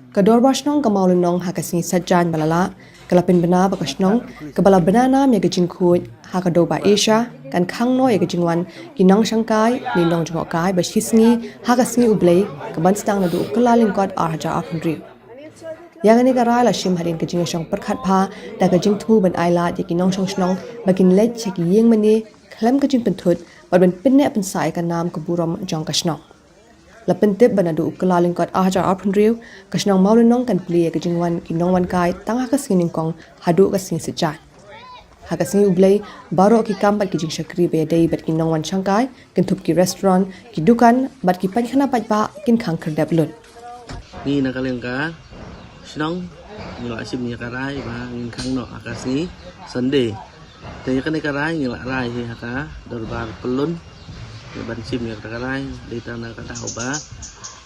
Kador basnong kamaulunong hakasing sadjan balala, kalapin bena bakasnong, kabala benana mega jingkut, hakado ba Asia, kan kangno yaga jingwan, ginang sangkai, ninong jungokai, bashisngi, hakasngi ublay, kaban stang nadu kalalingkot arhaja afundri. Yang ini karai la shim harin kajing syong perkhat pha, da kajing thu ban aila di ginong syong snong, bakin let cheki yeng mani, kalam kajing pentut, ban pinne pensai kan nam keburom jong kasnong. Lapentip banadu kalalingkot ajar apundriu kasnong maulunong kan pli kajingwan kinongwan kai tang hakasing kong hadu kasing sejat hakasing ublay baro ki kambat kijing syakri be dai bat kinongwan changkai kintup ki restaurant ki dukan bat ki pankhana patba kin khang kherdap lut ni nakalingka sinong ngila asim ni karai ba ngin khang no akasi sunday te kan karai ngila rai he haka darbar pelun ban sim yang terkarai di tanah kata oba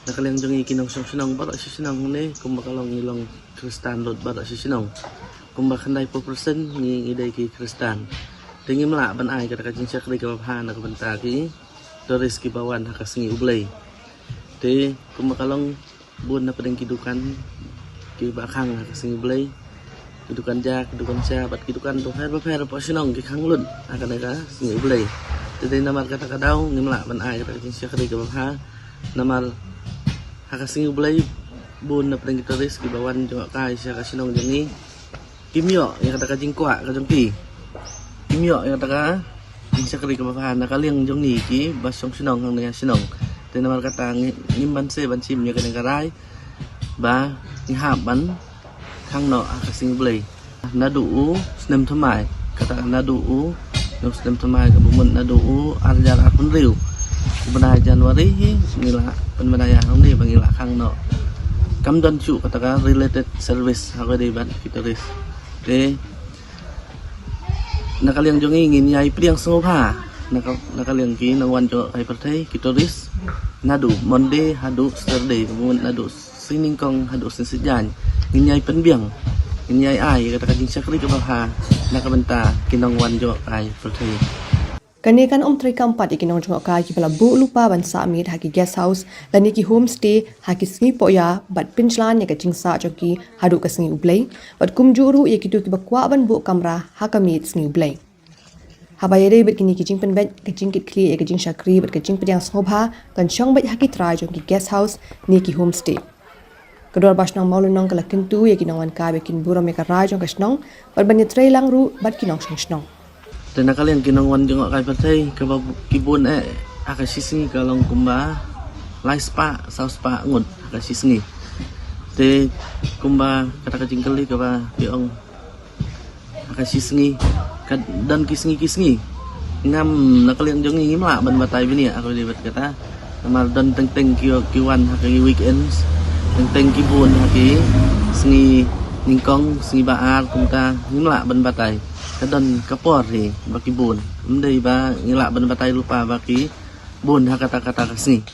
nakaliang jongi kinong sinong barak si sinong ni kumbakalong ngilong Kristen lot barak si sinong kumbakandai persen ngidai ki Kristen tinggi melak ban ai kata kajing syakri ke bapha nak benta ki doris ki bawan hakasingi ublay te kumbakalong bun na pedeng kidukan ki bakhang hakasingi ublay kidukan jak kidukan sahabat kidukan tuh her po sinong ki khang lun akan ada singi ublay jadi namar kata kadau ngimla ban ai kata kajing syakri ke bapha namar hakasing ublay bun na pedeng gitaris ki bawan jo kai sya kasinong jengi kimyo yang kata kajing kwa kajong ki kimyo yang kata kajing syakri ke bapha nakaliang jong ni ki basong sinong hang dengan sinong jadi namar kata ngimban se ban sim nya kadang karai ba ngihap ban khang no hakasing ublay nadu snem thamai kata nadu Nus dem temai kebumun nadu arjar akun riu benai Januari ngila penbenaya ni bangila khang no kam don chu katakan related service aku di ban kitaris de nakaliang jongi ngin yai priang sengopha nakaliang ki nangwan jo ai perthai kitaris nadu Monday hadu Saturday kebumun nadu sining kong hadu sensijan ngin yai penbiang ngin yai ai katakan jing syakri ke bawah nakabenta kinongwan jo ai perthai Kanikan tri kampat ikinong jong kai ki bala bu lupa ban sa mit haki guest house lani ki homestay haki sngi poya bat pinchlan ya kajing sa joki hadu ka sngi ublay bat kumjuru ya kitu ki bakwa ban bu kamra hakamit sngi ublay habayade bat kini kijing pen bet kajing kit kli ya kajing syakri bat kajing pedang snobha kan chong bat haki try joki guest house ni ki homestay kedua basnong maulunong kalakin tu ya kinongwan kai bekin buram ya karai jong kasnong bat ban tray lang ru bat kinong snong dan nakalian kinongwan jengok kai perthai ke kibun akasisngi kalong kumba lai spa saus spa ngut akasisngi te kumba kata kajing kali ke ba piong akasisngi dan kisngi ngam nakalian jongi ngimla ban batai bini aku libat kata namar dan teng kiwan haki weekends teng kibun haki sngi ningkong sngi baar kumta ngimla ban batai kadon kapor ni baki bun mendai ba ngilak ban batai lupa baki bun hakata-kata kasni